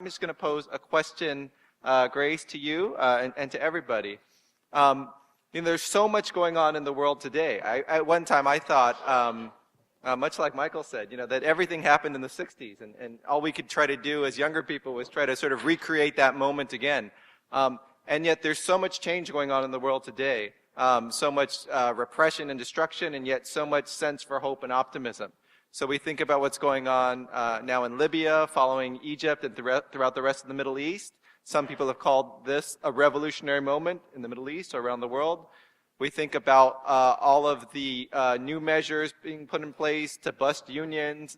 I'm just going to pose a question, Grace, to you and to everybody. There's so much going on in the world today. At one time I thought, much like Michael said, that everything happened in the 60s, and all we could try to do as younger people was try to sort of recreate that moment again. And yet there's so much change going on in the world today, so much repression and destruction, and yet so much sense for hope and optimism. So we think about what's going on now in Libya, following Egypt, and throughout the rest of the Middle East. Some people have called this a revolutionary moment in the Middle East or around the world. We think about all of the new measures being put in place to bust unions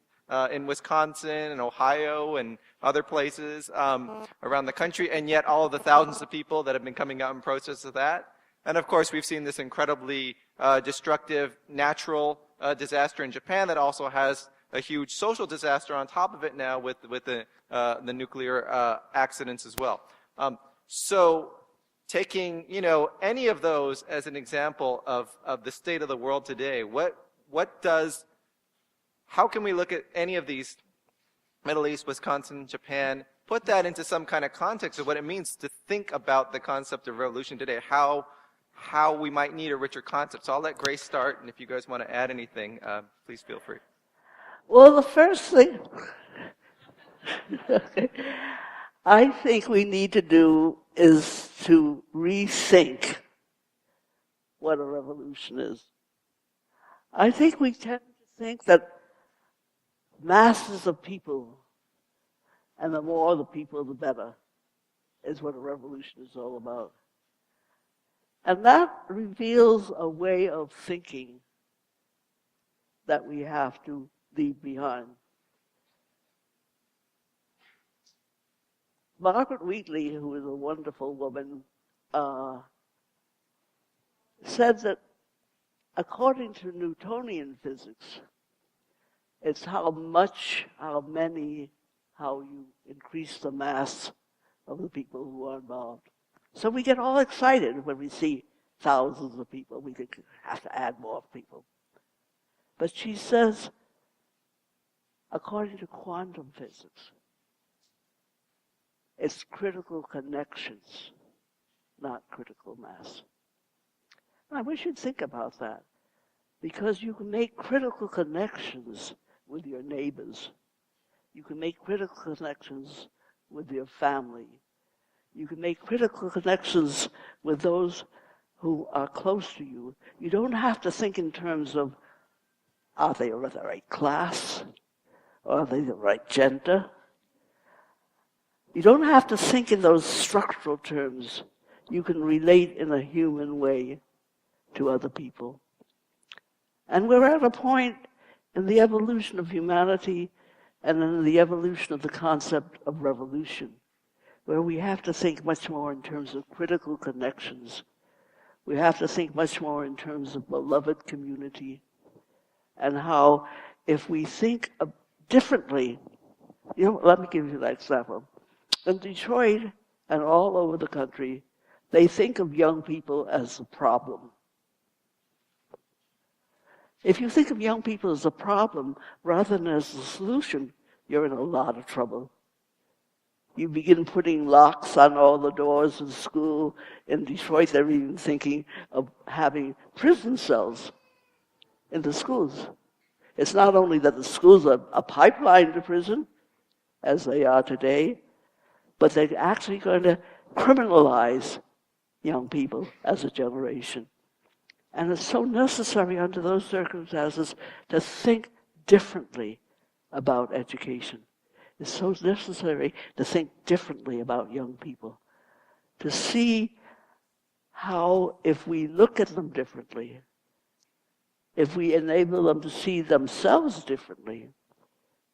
in Wisconsin and Ohio and other places around the country, and yet all of the thousands of people that have been coming out in protest of that. And of course, we've seen this incredibly destructive natural disaster in Japan that also has a huge social disaster on top of it now with the nuclear accidents as well. So taking any of those as an example of the state of the world today, how can we look at any of these, Middle East, Wisconsin, Japan, put that into some kind of context of what it means to think about the concept of revolution today, how we might need a richer concept. So I'll let Grace start, and if you guys want to add anything, please feel free. Well, the first thing I think we need to do is to rethink what a revolution is. I think we tend to think that masses of people, and the more the people, the better, is what a revolution is all about. And that reveals a way of thinking that we have to leave behind. Margaret Wheatley, who is a wonderful woman, said that according to Newtonian physics, it's how you increase the mass of the people who are involved. So we get all excited when we see thousands of people. We think we have to add more people. But she says, according to quantum physics, it's critical connections, not critical mass. And I wish you'd think about that, because you can make critical connections with your neighbors. You can make critical connections with your family. You can make critical connections with those who are close to you. You don't have to think in terms of, are they of the right class? Or are they the right gender? You don't have to think in those structural terms. You can relate in a human way to other people. And we're at a point in the evolution of humanity and in the evolution of the concept of revolution, where we have to think much more in terms of critical connections. We have to think much more in terms of beloved community, and how if we think differently, let me give you an example. In Detroit and all over the country, they think of young people as a problem. If you think of young people as a problem rather than as a solution, you're in a lot of trouble. You begin putting locks on all the doors of the school. In Detroit, they're even thinking of having prison cells in the schools. It's not only that the schools are a pipeline to prison, as they are today, but they're actually going to criminalize young people as a generation. And it's so necessary under those circumstances to think differently about education. It's so necessary to think differently about young people, to see how, if we look at them differently, if we enable them to see themselves differently,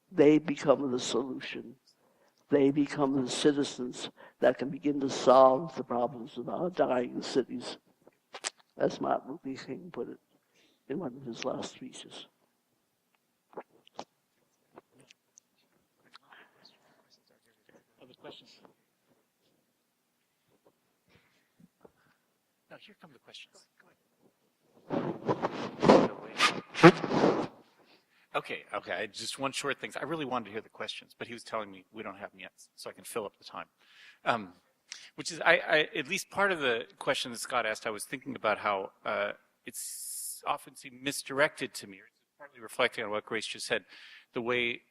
they become the solution. They become the citizens that can begin to solve the problems of our dying cities, as Martin Luther King put it in one of his last speeches. Other questions? No, here come the questions. Go ahead. Okay. Just one short thing. I really wanted to hear the questions, but he was telling me we don't have them yet, so I can fill up the time. Which is, I at least part of the question that Scott asked, I was thinking about how it's often seemed misdirected to me, or partly reflecting on what Grace just said, the way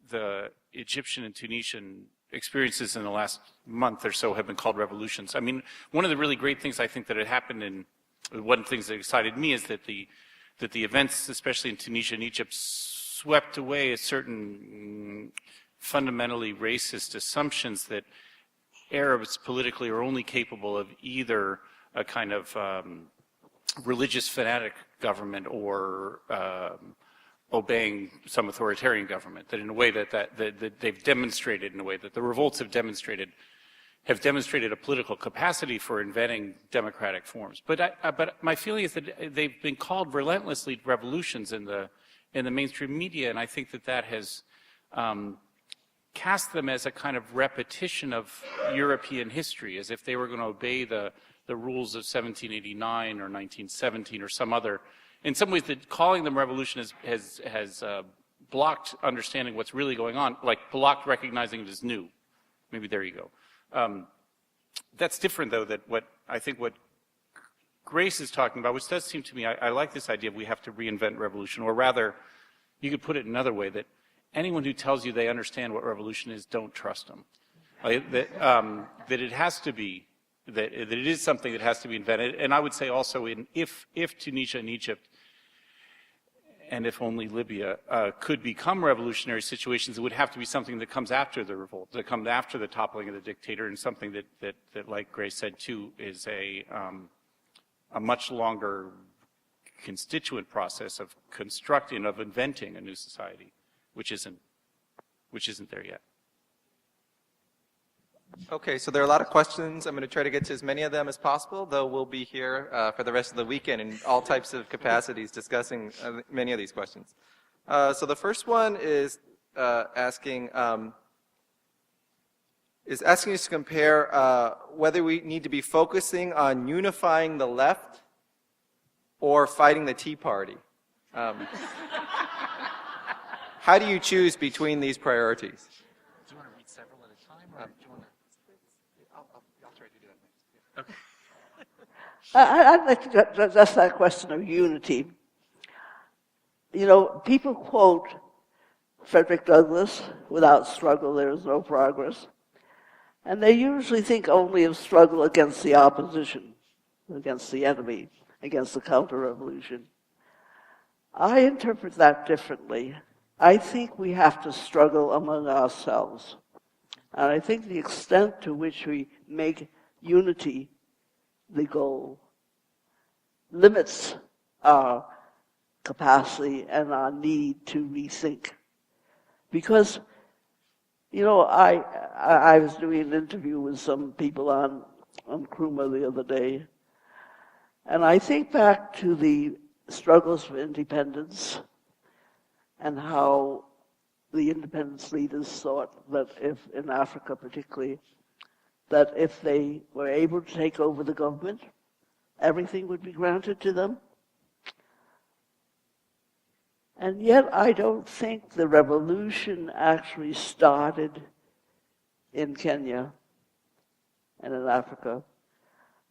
the Egyptian and Tunisian experiences in the last month or so have been called revolutions. I mean, one of the really great things I think that had happened, one of the things that excited me is that the events, especially in Tunisia and Egypt, swept away a certain fundamentally racist assumptions that Arabs politically are only capable of either a kind of religious fanatic government or obeying some authoritarian government. That in a way that they've demonstrated, in a way that the revolts have demonstrated a political capacity for inventing democratic forms. But my feeling is that they've been called relentlessly revolutions in the mainstream media, and I think that has cast them as a kind of repetition of European history, as if they were going to obey the rules of 1789 or 1917 or some other. In some ways, that calling them revolution has blocked understanding what's really going on, like blocked recognizing it as new. Maybe there you go. That's different, though, that what Grace is talking about, which does seem to me, I like this idea of we have to reinvent revolution, or rather, you could put it another way, that anyone who tells you they understand what revolution is, don't trust them. That it has to be, that it is something that has to be invented. And I would say also, if Tunisia and Egypt, and if only Libya, could become revolutionary situations, it would have to be something that comes after the revolt, that comes after the toppling of the dictator, and something that like Grace said too, is a much longer constituent process of constructing, of inventing a new society, which isn't there yet. Okay, so there are a lot of questions. I'm going to try to get to as many of them as possible, though we'll be here for the rest of the weekend in all types of capacities discussing many of these questions. So the first one is asking us to compare whether we need to be focusing on unifying the left or fighting the Tea Party. How do you choose between these priorities? Do you want to read several at a time, or do you want to? I'll try to do that next. Okay. I'd like to address that question of unity. You know, people quote Frederick Douglass, without struggle there is no progress. And they usually think only of struggle against the opposition, against the enemy, against the counter-revolution. I interpret that differently. I think we have to struggle among ourselves. And I think the extent to which we make unity the goal limits our capacity and our need to rethink. Because, you know, I was doing an interview with some people on Nkrumah the other day, and I think back to the struggles for independence and how the independence leaders thought that if, in Africa particularly, that if they were able to take over the government, everything would be granted to them. And yet I don't think the revolution actually started in Kenya and in Africa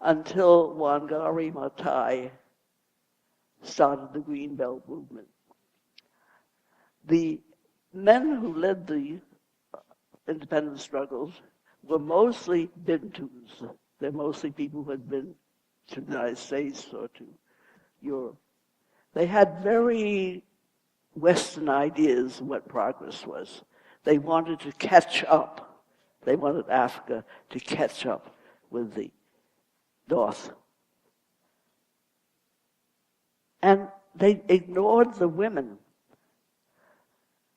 until Wangari Maathai started the Green Belt movement. The men who led the independence struggles were mostly Bantous. They're mostly people who had been to the United States or to Europe. They had very Western ideas of what progress was. They wanted to catch up. They wanted Africa to catch up with the North. And they ignored the women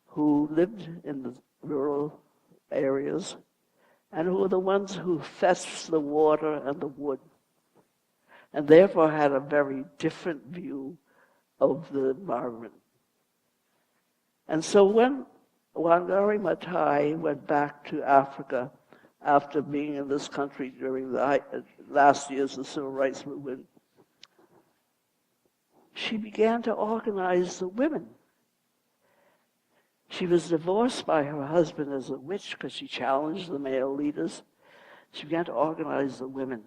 who lived in the rural areas and who were the ones who fetched the water and the wood, and therefore had a very different view of the environment. And so when Wangari Maathai went back to Africa after being in this country during the last years of the Civil Rights Movement, she began to organize the women She was divorced by her husband as a witch because she challenged the male leaders. She began to organize the women.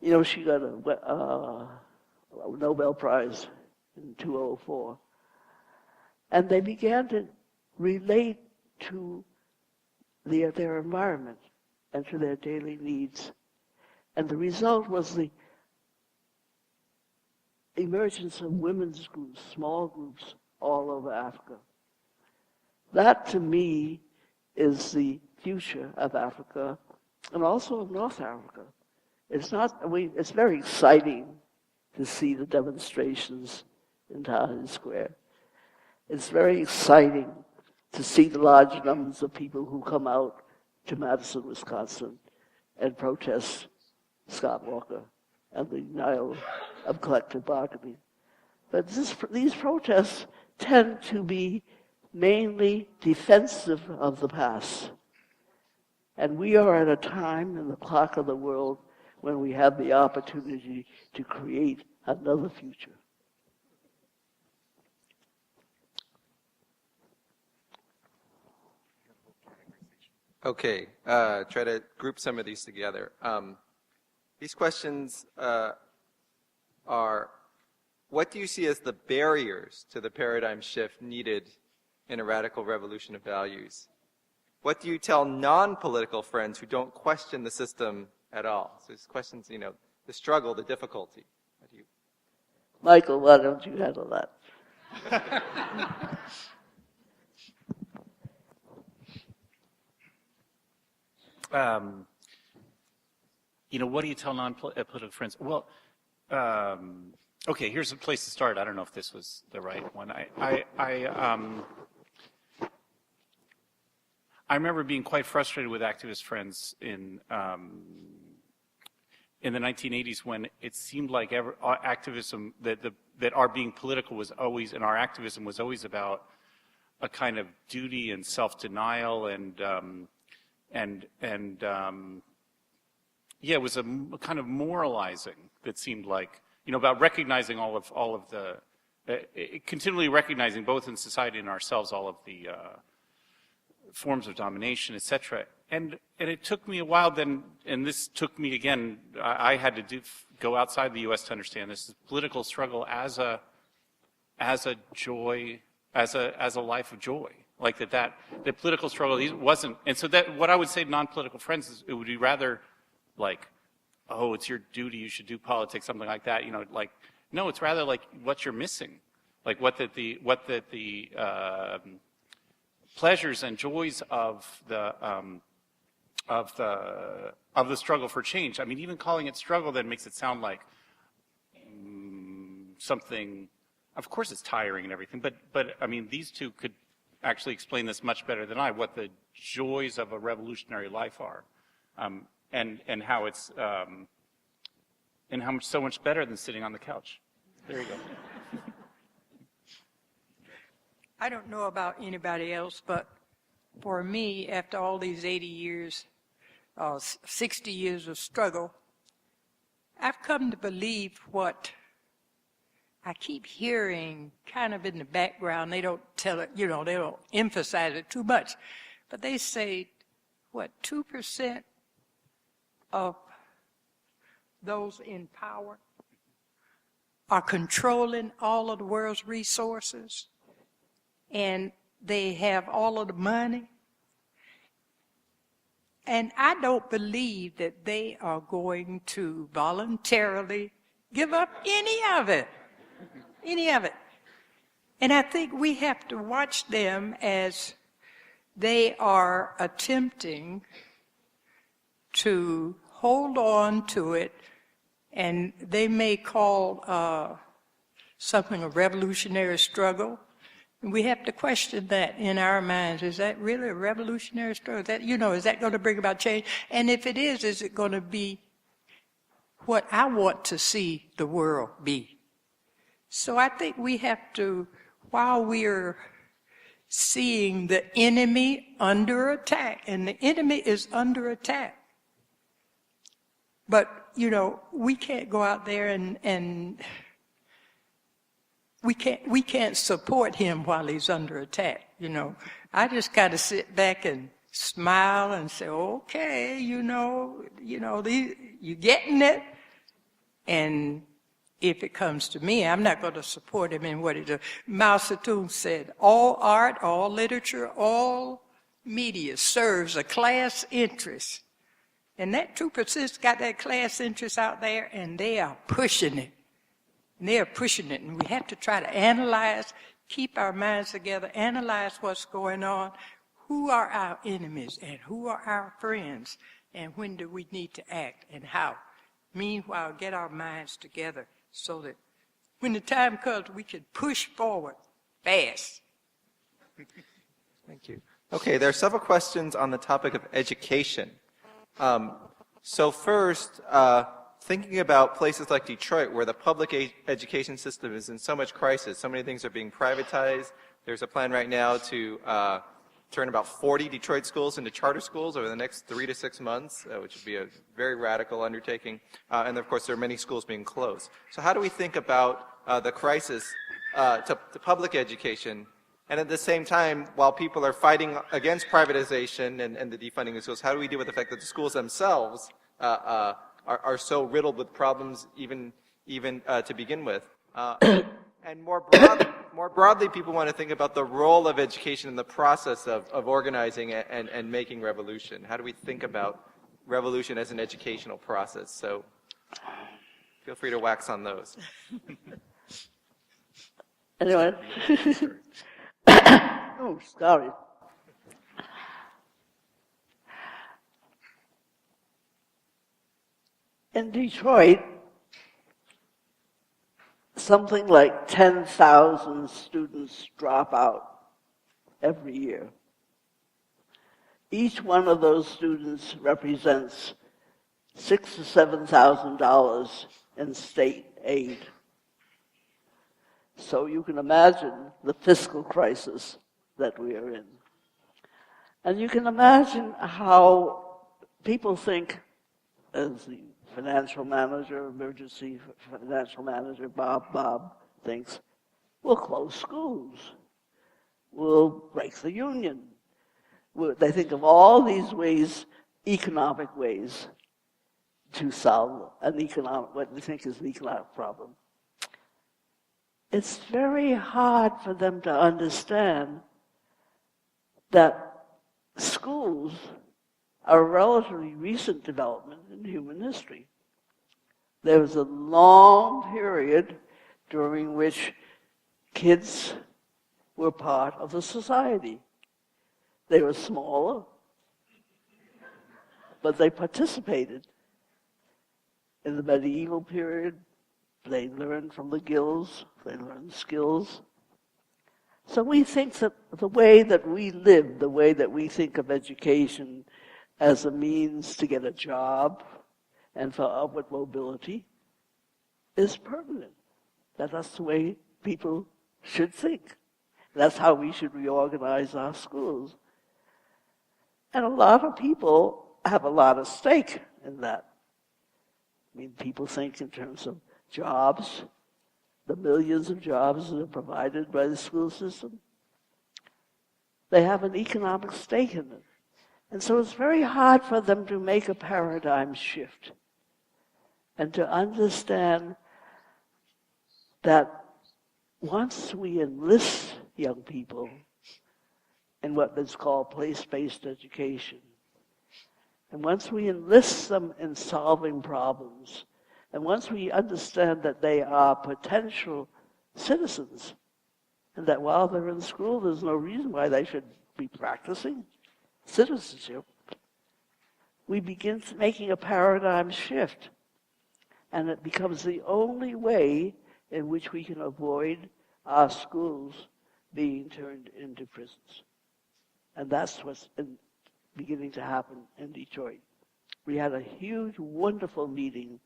You know, she got a Nobel Prize in 2004. And they began to relate to their environment and to their daily needs. And the result was the emergence of women's groups, small groups, all over Africa. That, to me, is the future of Africa and also of North Africa. It's very exciting to see the demonstrations in Tahrir Square. It's very exciting to see the large numbers of people who come out to Madison, Wisconsin, and protest Scott Walker and the denial of collective bargaining. But these protests tend to be mainly defensive of the past. And we are at a time in the clock of the world when we have the opportunity to create another future. Okay, try to group some of these together. These questions are, what do you see as the barriers to the paradigm shift needed in a radical revolution of values? What do you tell non-political friends who don't question the system at all? So these questions, you know, the struggle, the difficulty. How do you... Michael, why don't you handle that? You know, what do you tell non-political friends? Well, okay, here's a place to start. I don't know if this was the right one. I remember being quite frustrated with activist friends in the 1980s when it seemed like activism, that our being political was always, and our activism was always about a kind of duty and self-denial yeah, it was a kind of moralizing that seemed like, you know, about recognizing all of the, continually recognizing both in society and ourselves all of the forms of domination, etc. And it took me a while then, and this took me again, I had to go outside the U.S. to understand this political struggle as a joy, as a life of joy. Like the political struggle wasn't, and so that what I would say to non-political friends is it would be rather like, oh, it's your duty, you should do politics, something like that. You know, like, no, it's rather like what you're missing, like what the pleasures and joys of the struggle for change. I mean, even calling it struggle then makes it sound like something. Of course, it's tiring and everything, but I mean, these two could actually explain this much better than I, what the joys of a revolutionary life are, and how it's and how much so much better than sitting on the couch. There you go. I don't know about anybody else, but for me, after all these 80 years, 60 years of struggle, I've come to believe what I keep hearing kind of in the background. They don't tell it, you know, they don't emphasize it too much. But they say, what, 2% of those in power are controlling all of the world's resources, and they have all of the money. And I don't believe that they are going to voluntarily give up any of it. Any of it. And I think we have to watch them as they are attempting to hold on to it, and they may call something a revolutionary struggle. And we have to question that in our minds. Is that really a revolutionary struggle? Is that, you know, is that going to bring about change? And if it is it going to be what I want to see the world be? So I think we have to, while we're seeing the enemy under attack, and the enemy is under attack, but, you know, we can't go out there and we can't support him while he's under attack, you know. I just kind of sit back and smile and say, okay, you getting it? And if it comes to me, I'm not going to support him in what he does. Mao Zedong said, all art, all literature, all media serves a class interest. And that 2% got that class interest out there, and they are pushing it. And they are pushing it, and we have to try to analyze, keep our minds together, analyze what's going on. Who are our enemies, and who are our friends, and when do we need to act, and how? Meanwhile, get our minds together so that when the time comes, we can push forward fast. Thank you. Okay, there are several questions on the topic of education. So first, thinking about places like Detroit, where the public education system is in so much crisis, so many things are being privatized. There's a plan right now to turn about 40 Detroit schools into charter schools over the next 3 to 6 months, which would be a very radical undertaking. And of course, there are many schools being closed. So how do we think about the crisis to public education? And at the same time, while people are fighting against privatization and the defunding of schools, how do we deal with the fact that the schools themselves are so riddled with problems even to begin with? And more broadly, people want to think about the role of education in the process of organizing and making revolution. How do we think about revolution as an educational process? So feel free to wax on those. Anyone? Oh, sorry. In Detroit, something like 10,000 students drop out every year. Each one of those students represents $6,000 to $7,000 in state aid. So you can imagine the fiscal crisis that we are in. And you can imagine how people think, as the financial manager, emergency financial manager, Bob thinks, we'll close schools. We'll break the union. They think of all these ways, economic ways, to solve what they think is an economic problem. It's very hard for them to understand that schools are a relatively recent development in human history. There was a long period during which kids were part of the society. They were smaller, but they participated. In the medieval period, they learned from the guilds, they learned skills. So we think that the way that we live, the way that we think of education as a means to get a job and for upward mobility is permanent. That's the way people should think. That's how we should reorganize our schools. And a lot of people have a lot of stake in that. I mean, people think in terms of jobs, the millions of jobs that are provided by the school system. They have an economic stake in it. And so it's very hard for them to make a paradigm shift and to understand that once we enlist young people in what is called place-based education, and once we enlist them in solving problems, and once we understand that they are potential citizens, and that while they're in school, there's no reason why they should be practicing citizenship, we begin making a paradigm shift. And it becomes the only way in which we can avoid our schools being turned into prisons. And that's what's beginning to happen in Detroit. We had a huge, wonderful meeting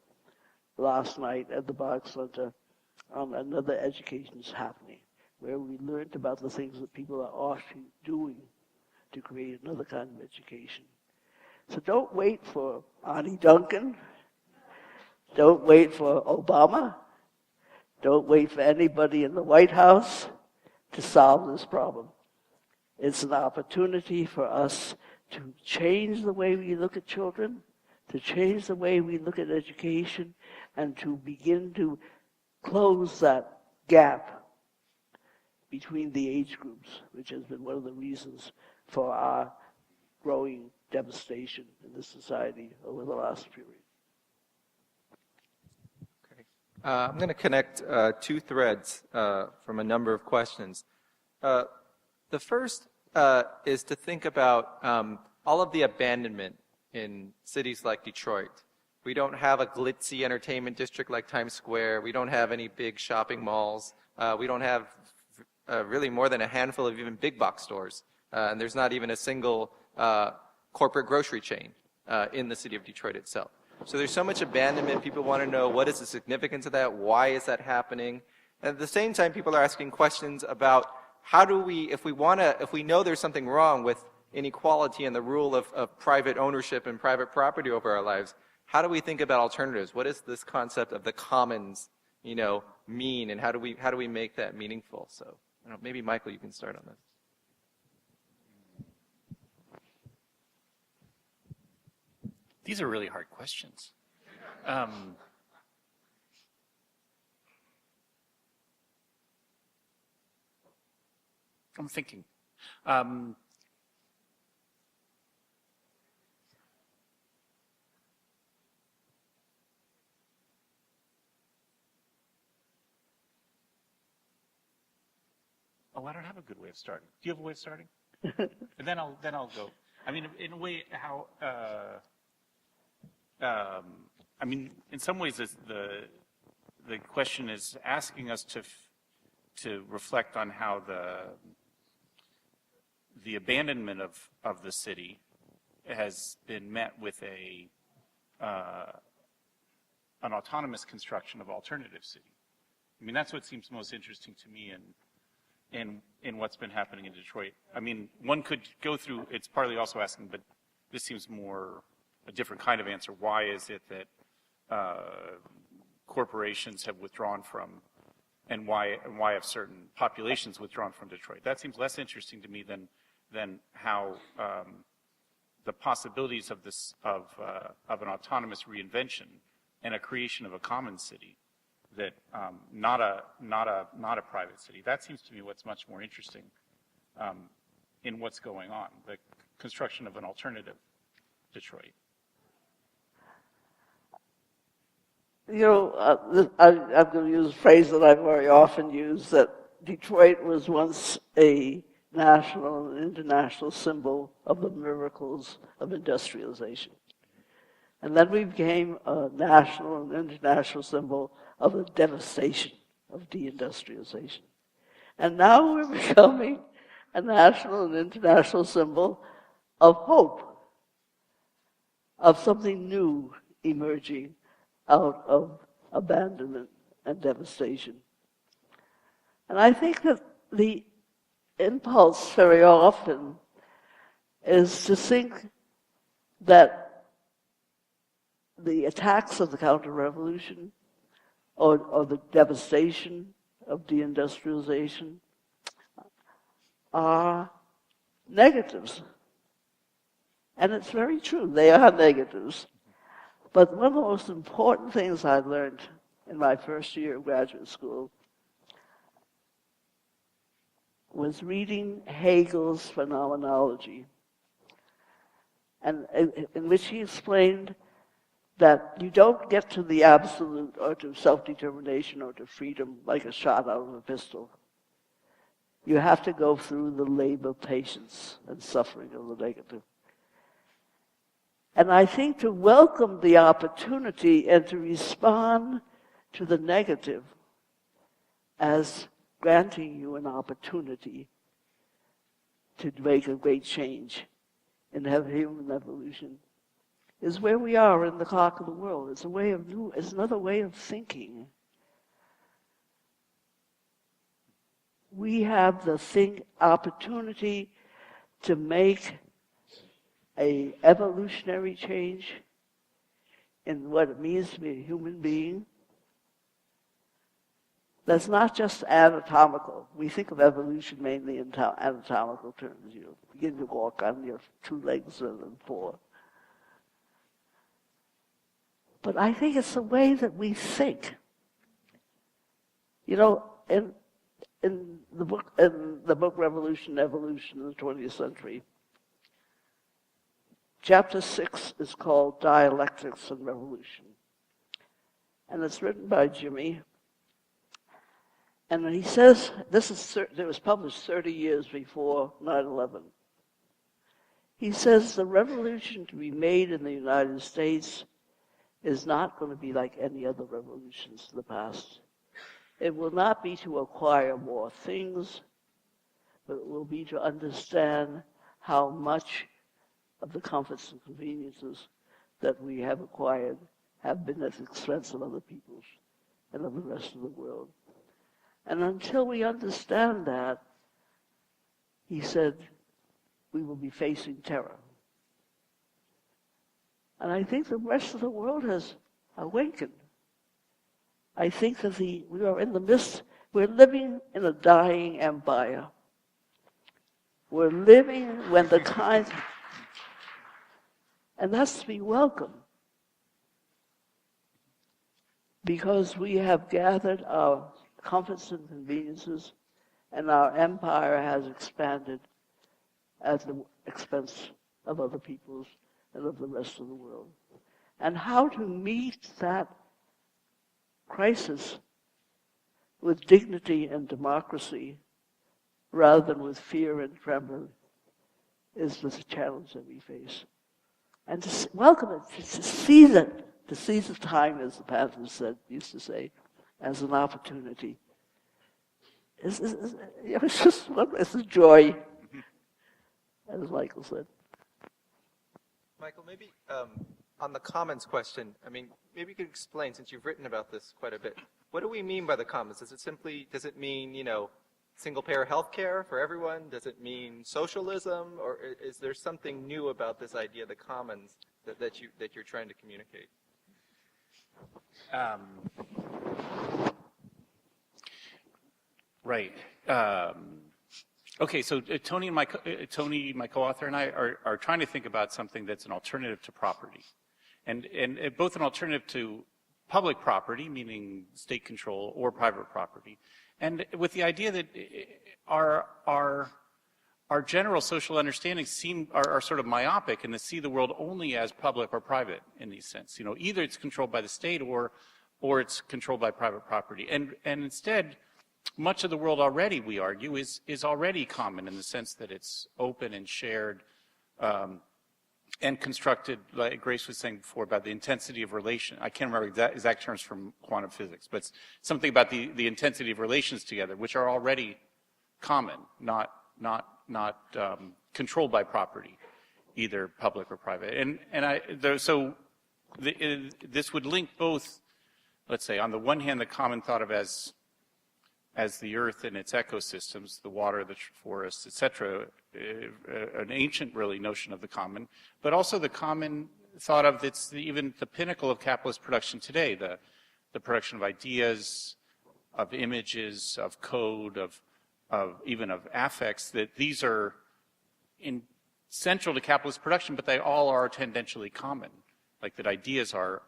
last night at the Bach Center on another education's happening, where we learned about the things that people are actually doing to create another kind of education. So don't wait for Arnie Duncan. Don't wait for Obama. Don't wait for anybody in the White House to solve this problem. It's an opportunity for us to change the way we look at children, to change the way we look at education, and to begin to close that gap between the age groups, which has been one of the reasons for our growing devastation in this society over the last period. I'm going to connect two threads from a number of questions. The first is to think about all of the abandonment in cities like Detroit. We don't have a glitzy entertainment district like Times Square. We don't have any big shopping malls. We don't have really more than a handful of even big box stores. And there's not even a single corporate grocery chain in the city of Detroit itself. So there's so much abandonment. People want to know, what is the significance of that? Why is that happening? And at the same time, people are asking questions about how do we, if we know there's something wrong with inequality and the rule of private ownership and private property over our lives, how do we think about alternatives? What is this concept of the commons, mean, and how do we make that meaningful? So, maybe Michael, you can start on this. These are really hard questions. I'm thinking. I don't have a good way of starting. Do you have a way of starting? And then I'll go. I mean, in a way, how. In some ways, the question is asking us to reflect on how the abandonment of the city has been met with an autonomous construction of alternative city. I mean, that's what seems most interesting to me in what's been happening in Detroit. I mean, one could go through, it's partly also asking, but this seems more a different kind of answer. Why is it that corporations have withdrawn from, and why have certain populations withdrawn from Detroit? That seems less interesting to me than how the possibilities of an autonomous reinvention and a creation of a common city that not a private city. That seems to me what's much more interesting in what's going on, the construction of an alternative Detroit. I'm going to use a phrase that I very often use, that Detroit was once a national and international symbol of the miracles of industrialization. And then we became a national and international symbol of the devastation of deindustrialization. And now we're becoming a national and international symbol of hope, of something new emerging out of abandonment and devastation. And I think that the impulse very often is to think that the attacks of the counter-revolution or the devastation of deindustrialization are negatives. And it's very true, they are negatives. But one of the most important things I learned in my first year of graduate school was reading Hegel's Phenomenology, and in which he explained that you don't get to the absolute or to self-determination or to freedom like a shot out of a pistol. You have to go through the labor, patience, and suffering of the negative. And I think to welcome the opportunity and to respond to the negative as granting you an opportunity to make a great change in human evolution is where we are in the clock of the world. It's another way of thinking. We have the opportunity to make an evolutionary change in what it means to be a human being, that's not just anatomical. We think of evolution mainly in anatomical terms. You begin to walk on your 2 legs rather than 4. But I think it's the way that we think. You know, in the book Revolution, Evolution in the 20th Century, chapter 6 is called Dialectics and Revolution. And it's written by Jimmy. And he says, it was published 30 years before 9/11. He says the revolution to be made in the United States is not going to be like any other revolutions in the past. It will not be to acquire more things, but it will be to understand how much of the comforts and conveniences that we have acquired have been at the expense of other people's and of the rest of the world. And until we understand that, he said, we will be facing terror. And I think the rest of the world has awakened. I think that we are in the midst, we're living in a dying empire. We're living when the kinds, and that's to be welcome. Because we have gathered our comforts and conveniences, and our empire has expanded at the expense of other people's and of the rest of the world. And how to meet that crisis with dignity and democracy rather than with fear and trembling is the challenge that we face. And to welcome it, to seize it, to seize the time, as the Panthers used to say, as an opportunity. It's a joy, as Michael said. Michael, maybe on the commons question, I mean, maybe you could explain, since you've written about this quite a bit, what do we mean by the commons? Does it mean, single-payer health care for everyone? Does it mean socialism? Or is there something new about this idea of the commons that you're trying to communicate? Right. Okay, so Tony, my co-author, and I are trying to think about something that's an alternative to property. And both an alternative to public property, meaning state control, or private property. And with the idea that our general social understandings are sort of myopic and to see the world only as public or private in these sense. Either it's controlled by the state or it's controlled by private property. And instead, much of the world already, we argue, is already common in the sense that it's open and shared and constructed, like Grace was saying before, about the intensity of relation. I can't remember exact terms from quantum physics, but it's something about the intensity of relations together, which are already common, not controlled by property, either public or private. This would link both, let's say, on the one hand, the common thought of as the earth and its ecosystems, the water, the forests, etc., an ancient, really, notion of the common, but also the common thought of even the pinnacle of capitalist production today, the production of ideas, of images, of code, of even of affects, that these are central to capitalist production, but they all are tendentially common, like that ideas are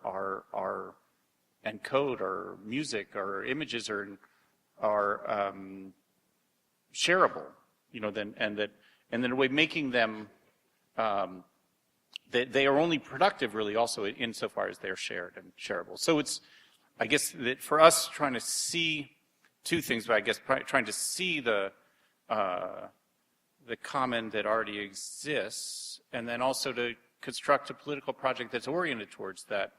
and code or music or images are shareable, and then in a way making them they are only productive, really, also insofar as they're shared and shareable. So it's, I guess, that for us trying to see two things, but I guess trying to see the common that already exists, and then also to construct a political project that's oriented towards that,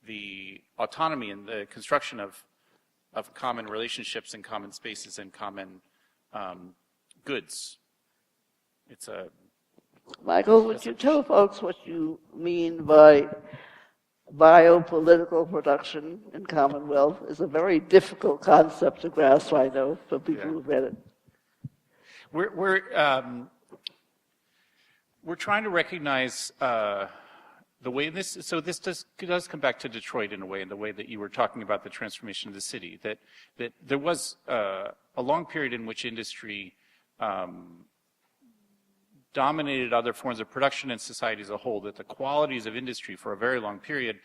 the autonomy and the construction of common relationships and common spaces and common goods. It's a... Michael, would you tell folks what you mean by biopolitical production in Commonwealth? It's a very difficult concept to grasp, I know, for people who've read it. We're trying to recognize the way this does come back to Detroit in a way, in the way that you were talking about the transformation of the city, that there was a long period in which industry dominated other forms of production in society as a whole, that the qualities of industry for a very long period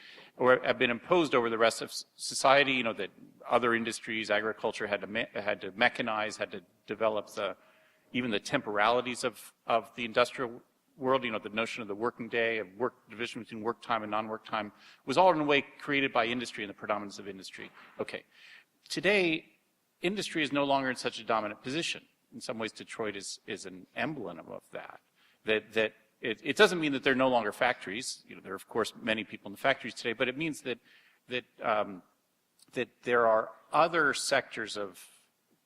have been imposed over the rest of society, you know, that other industries, agriculture had to mechanize, had to develop even the temporalities of the industrial world, you know, the notion of the working day, of work division between work time and non-work time, was all in a way created by industry and the predominance of industry. Okay. Today, industry is no longer in such a dominant position. In some ways, Detroit is an emblem of that. That it doesn't mean that there are no longer factories. You know, there are, of course, many people in the factories today, but it means that there are other sectors of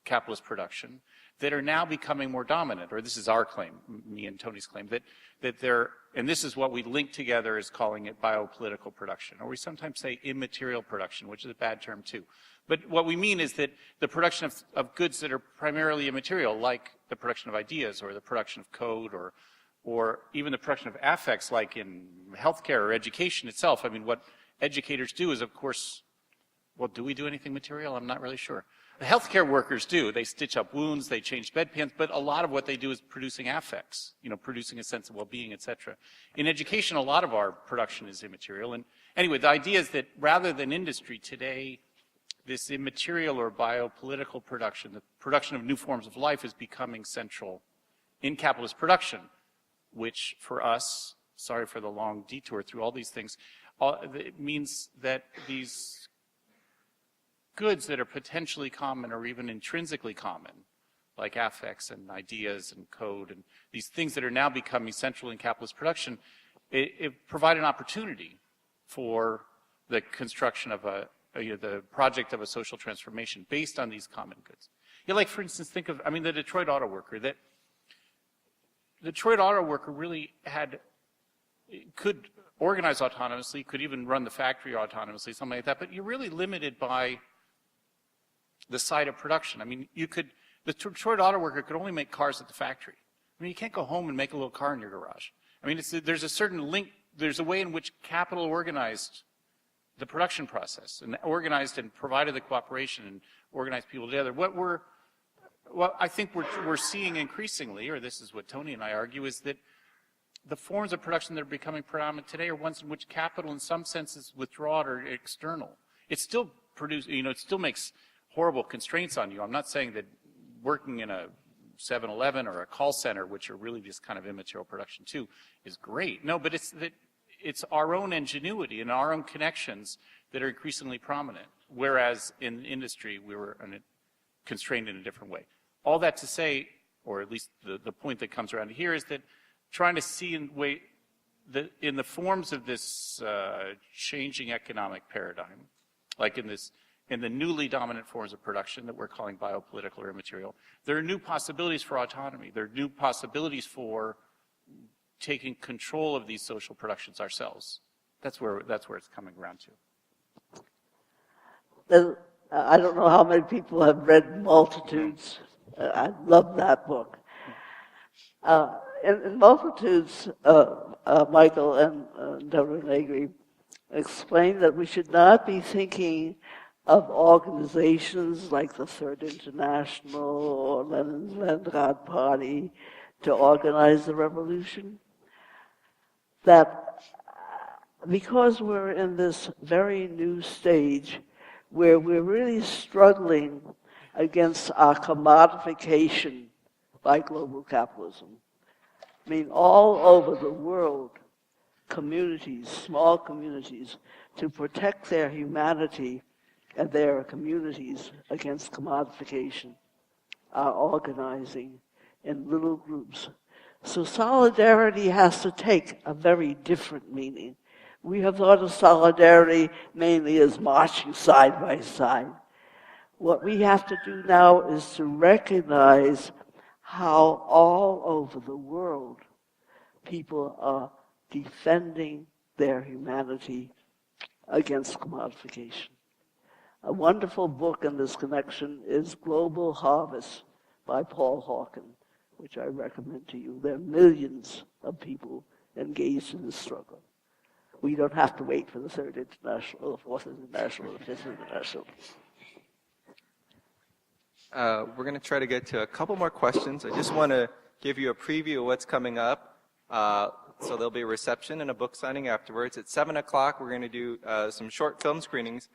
capitalist production that are now becoming more dominant, or this is our claim, me and Tony's claim, that they're, and this is what we link together as calling it biopolitical production, or we sometimes say immaterial production, which is a bad term too. But what we mean is that the production of goods that are primarily immaterial, like the production of ideas, or the production of code, or even the production of affects, like in healthcare or education itself. I mean, what educators do is, of course, well, do we do anything material? I'm not really sure. The healthcare workers do. They stitch up wounds, they change bedpans, but a lot of what they do is producing affects, you know, producing a sense of well-being, etc. In education, a lot of our production is immaterial. And anyway, the idea is that rather than industry today, this immaterial or biopolitical production, the production of new forms of life, is becoming central in capitalist production, which for us, sorry for the long detour through all these things, it means that these goods that are potentially common or even intrinsically common, like affects and ideas and code and these things that are now becoming central in capitalist production, it provide an opportunity for the construction of the project of a social transformation based on these common goods. Yeah, like for instance, think of, the Detroit auto worker. That the Detroit auto worker really could organize autonomously, could even run the factory autonomously, something like that, but you're really limited by the site of production. The Detroit auto worker could only make cars at the factory. You can't go home and make a little car in your garage. There's a certain link, there's a way in which capital organized the production process and organized and provided the cooperation and organized people together. What I think we're seeing increasingly, or this is what Tony and I argue, is that the forms of production that are becoming predominant today are ones in which capital in some senses withdrawn or external. It still it still makes horrible constraints on you. I'm not saying that working in a 7-Eleven or a call center, which are really just kind of immaterial production too, is great. No, but it's our own ingenuity and our own connections that are increasingly prominent, whereas in industry we were constrained in a different way. All that to say, or at least the point that comes around here, is that trying to see in the forms of this changing economic paradigm, like in the newly dominant forms of production that we're calling biopolitical or immaterial, there are new possibilities for autonomy. There are new possibilities for taking control of these social productions ourselves. That's where it's coming around to. I don't know how many people have read Multitudes. I love that book. In Multitudes, Michael and Deborah Negri explained that we should not be thinking of organizations like the Third International or Lenin's Leningrad Party to organize the revolution. That because we're in this very new stage where we're really struggling against our commodification by global capitalism. All over the world, communities, small communities, to protect their humanity and their communities against commodification, are organizing in little groups. So solidarity has to take a very different meaning. We have thought of solidarity mainly as marching side by side. What we have to do now is to recognize how all over the world people are defending their humanity against commodification. A wonderful book in this connection is Global Harvest by Paul Hawken, which I recommend to you. There are millions of people engaged in this struggle. We don't have to wait for the third international, the fourth international, the fifth international. We're going to try to get to a couple more questions. I just want to give you a preview of what's coming up. So there'll be a reception and a book signing afterwards. At 7 o'clock, we're going to do some short film screenings,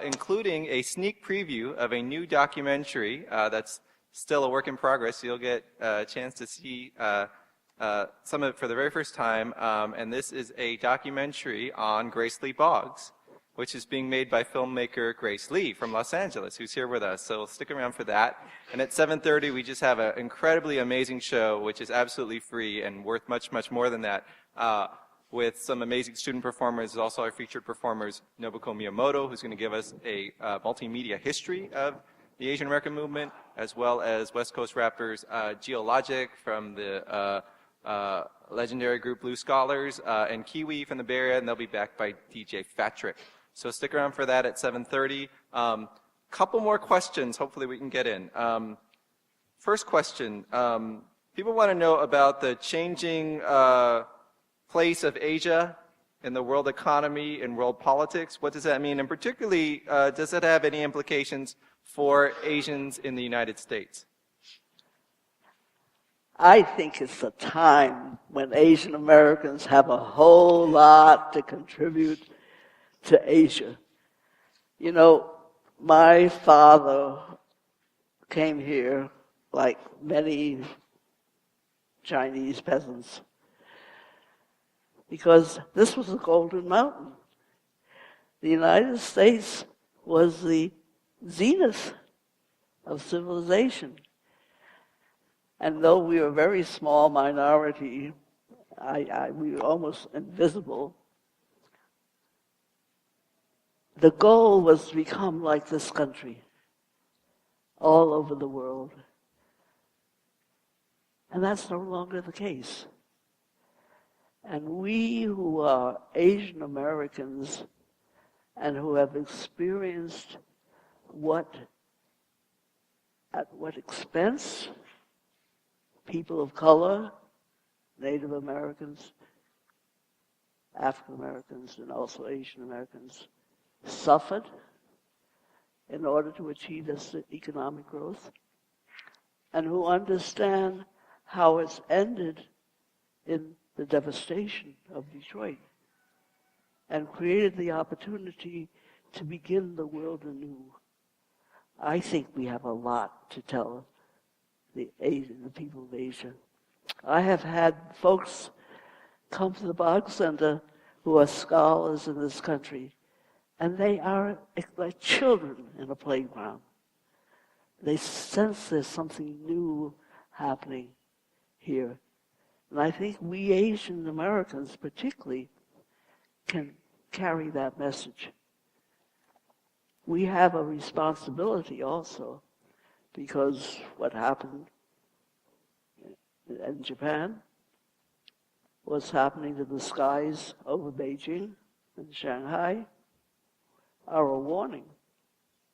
including a sneak preview of a new documentary that's still a work in progress. So you'll get a chance to see some of it for the very first time. And this is a documentary on Grace Lee Boggs, which is being made by filmmaker Grace Lee from Los Angeles, who's here with us. So stick around for that. And at 7:30, we just have an incredibly amazing show, which is absolutely free and worth much, much more than that, with some amazing student performers. There's also our featured performers, Nobuko Miyamoto, who's going to give us a multimedia history of the Asian American movement, as well as West Coast rappers Geologic from the legendary group Blue Scholars, and Kiwi from the Bay Area, and they'll be backed by DJ Fatrick. So stick around for that at 7:30. Couple more questions, hopefully we can get in. First question, people want to know about the changing place of Asia in the world economy and world politics. What does that mean? And particularly, does it have any implications for Asians in the United States? I think it's a time when Asian Americans have a whole lot to contribute to Asia. You know, my father came here like many Chinese peasants because this was the Golden Mountain. The United States was the zenith of civilization. And though we were a very small minority, we were almost invisible. The goal was to become like this country all over the world. And that's no longer the case. And we who are Asian Americans and who have experienced at what expense people of color, Native Americans, African Americans, and also Asian Americans suffered in order to achieve this economic growth, and who understand how it's ended in the devastation of Detroit and created the opportunity to begin the world anew. I think we have a lot to tell the people of Asia. I have had folks come to the Boggs Center who are scholars in this country, and they are like children in a playground. They sense there's something new happening here. And I think we Asian Americans particularly can carry that message. We have a responsibility also, because what happened in Japan, what's happening to the skies over Beijing and Shanghai, are a warning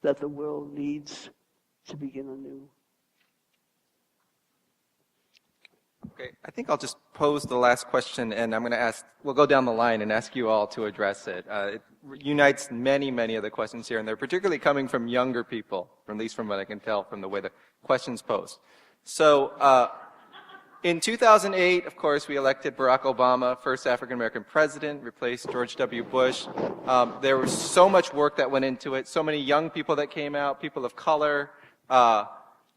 that the world needs to begin anew. Okay, I think I'll just pose the last question, and I'm going to we'll go down the line and ask you all to address it. It unites many, many of the questions here, and they're particularly coming from younger people, at least from what I can tell from the way the questions posed. So, in 2008, of course, we elected Barack Obama, first African-American president, replaced George W. Bush. There was so much work that went into it, so many young people that came out, people of color,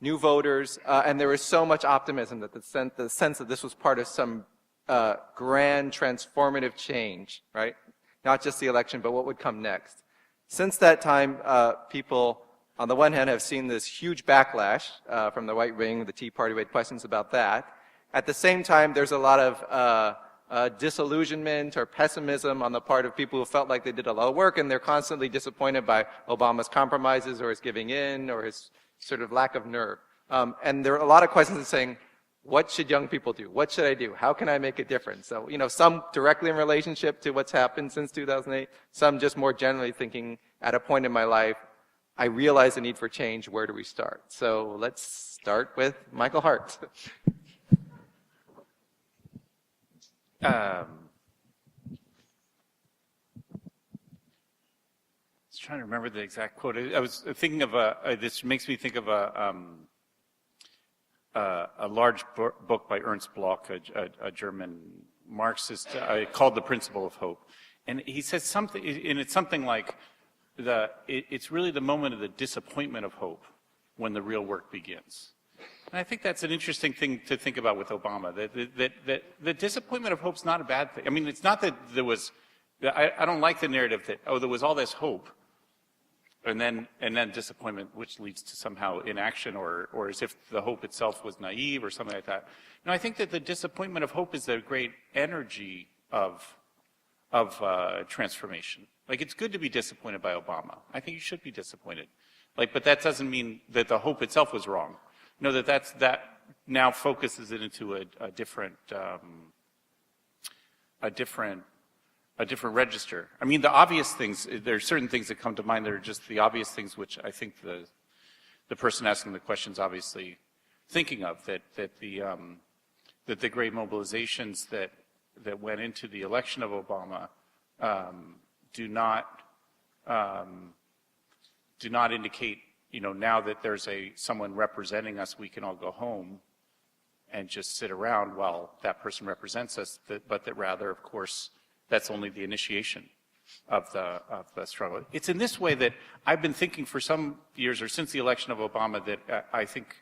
new voters, and there was so much optimism that the sense that this was part of some grand transformative change, right? Not just the election, but what would come next. Since that time, people, on the one hand, have seen this huge backlash from the right wing, the Tea Party. We had questions about that. At the same time, there's a lot of disillusionment or pessimism on the part of people who felt like they did a lot of work, and they're constantly disappointed by Obama's compromises or his giving in or his sort of lack of nerve. And there are a lot of questions saying, what should young people do? What should I do? How can I make a difference? So, you know, some directly in relationship to what's happened since 2008, some just more generally thinking at a point in my life, I realize the need for change. Where do we start? So let's start with Michael Hart. trying to remember the exact quote. I was thinking of this makes me think of a large book by Ernst Bloch, a German Marxist, called The Principle of Hope. And he says something, and it's something like, it's really the moment of the disappointment of hope when the real work begins. And I think that's an interesting thing to think about with Obama, that the disappointment of hope's not a bad thing. I mean, it's not that there was, I don't like the narrative that, oh, there was all this hope, and then disappointment, which leads to somehow inaction, or as if the hope itself was naive or something like that. No, I think that the disappointment of hope is the great energy of transformation. Like, it's good to be disappointed by Obama. I think you should be disappointed. Like, but that doesn't mean that the hope itself was wrong. No, that now focuses it into a different register. I mean, the obvious things, there are certain things that come to mind that are just the obvious things, which I think the person asking the question is obviously thinking of, that the great mobilizations that went into the election of Obama do not indicate, now that there's someone representing us, we can all go home and just sit around while that person represents us, but that rather, of course, that's only the initiation of the struggle. It's in this way that I've been thinking for some years, or since the election of Obama, that I think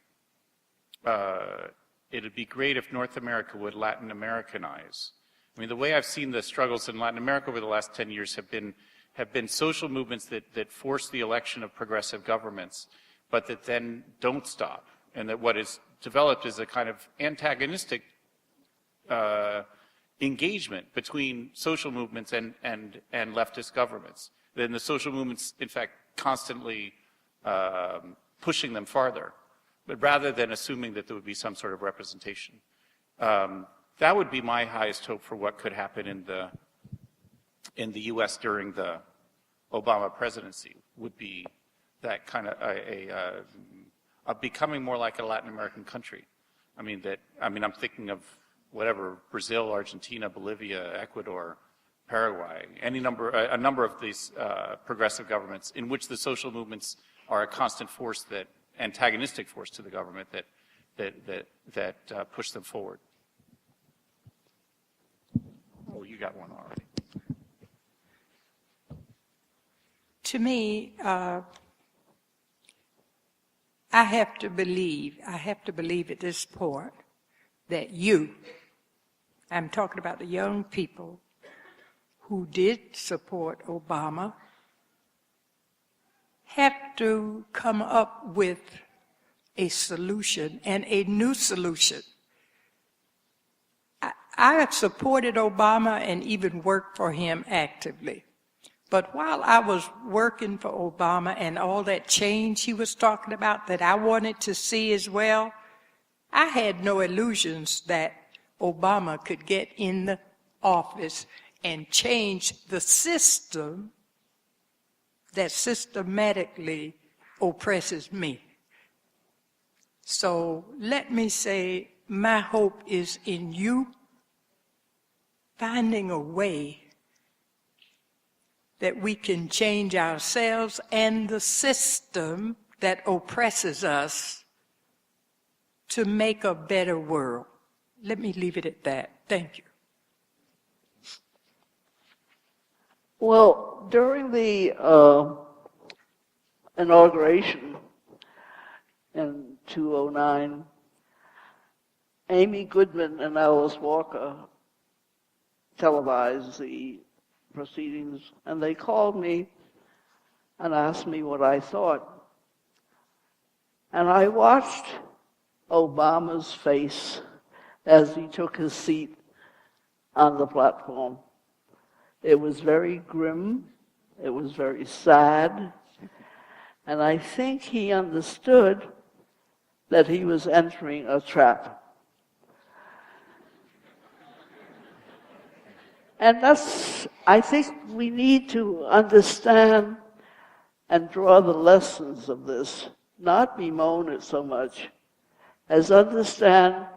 it'd be great if North America would Latin Americanize. I mean, the way I've seen the struggles in Latin America over the last 10 years have been social movements that force the election of progressive governments, but that then don't stop, and that what is developed is a kind of antagonistic engagement between social movements and leftist governments. Then the social movements, in fact, constantly pushing them farther, but rather than assuming that there would be some sort of representation. That would be my highest hope for what could happen in the U.S. during the Obama presidency, would be that kind of becoming more like a Latin American country. I'm thinking of whatever, Brazil, Argentina, Bolivia, Ecuador, Paraguay, a number of these progressive governments in which the social movements are a constant force, antagonistic force to the government that push them forward. Oh, you got one already. To me, I have to believe at this point that I'm talking about the young people who did support Obama, have to come up with a solution, and a new solution. I have supported Obama and even worked for him actively. But while I was working for Obama and all that change he was talking about that I wanted to see as well, I had no illusions that Obama could get in the office and change the system that systematically oppresses me. So let me say, my hope is in you finding a way that we can change ourselves and the system that oppresses us to make a better world. Let me leave it at that. Thank you. Well, during the inauguration in 2009, Amy Goodman and Alice Walker televised the proceedings, and they called me and asked me what I thought. And I watched Obama's face as he took his seat on the platform. It was very grim, it was very sad, and I think he understood that he was entering a trap. And I think we need to understand and draw the lessons of this, not bemoan it so much, as understand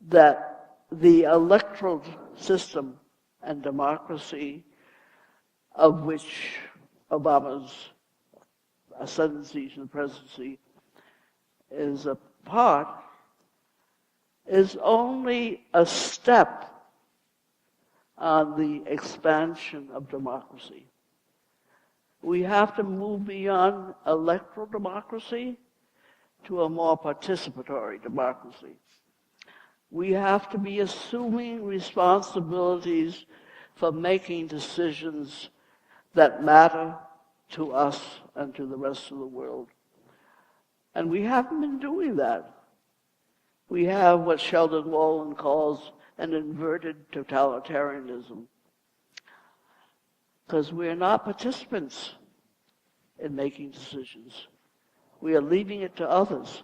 that the electoral system and democracy, of which Obama's ascendancy to the presidency is a part, is only a step on the expansion of democracy. We have to move beyond electoral democracy to a more participatory democracy. We have to be assuming responsibilities for making decisions that matter to us and to the rest of the world. And we haven't been doing that. We have what Sheldon Wallen calls an inverted totalitarianism, because we're not participants in making decisions. We are leaving it to others.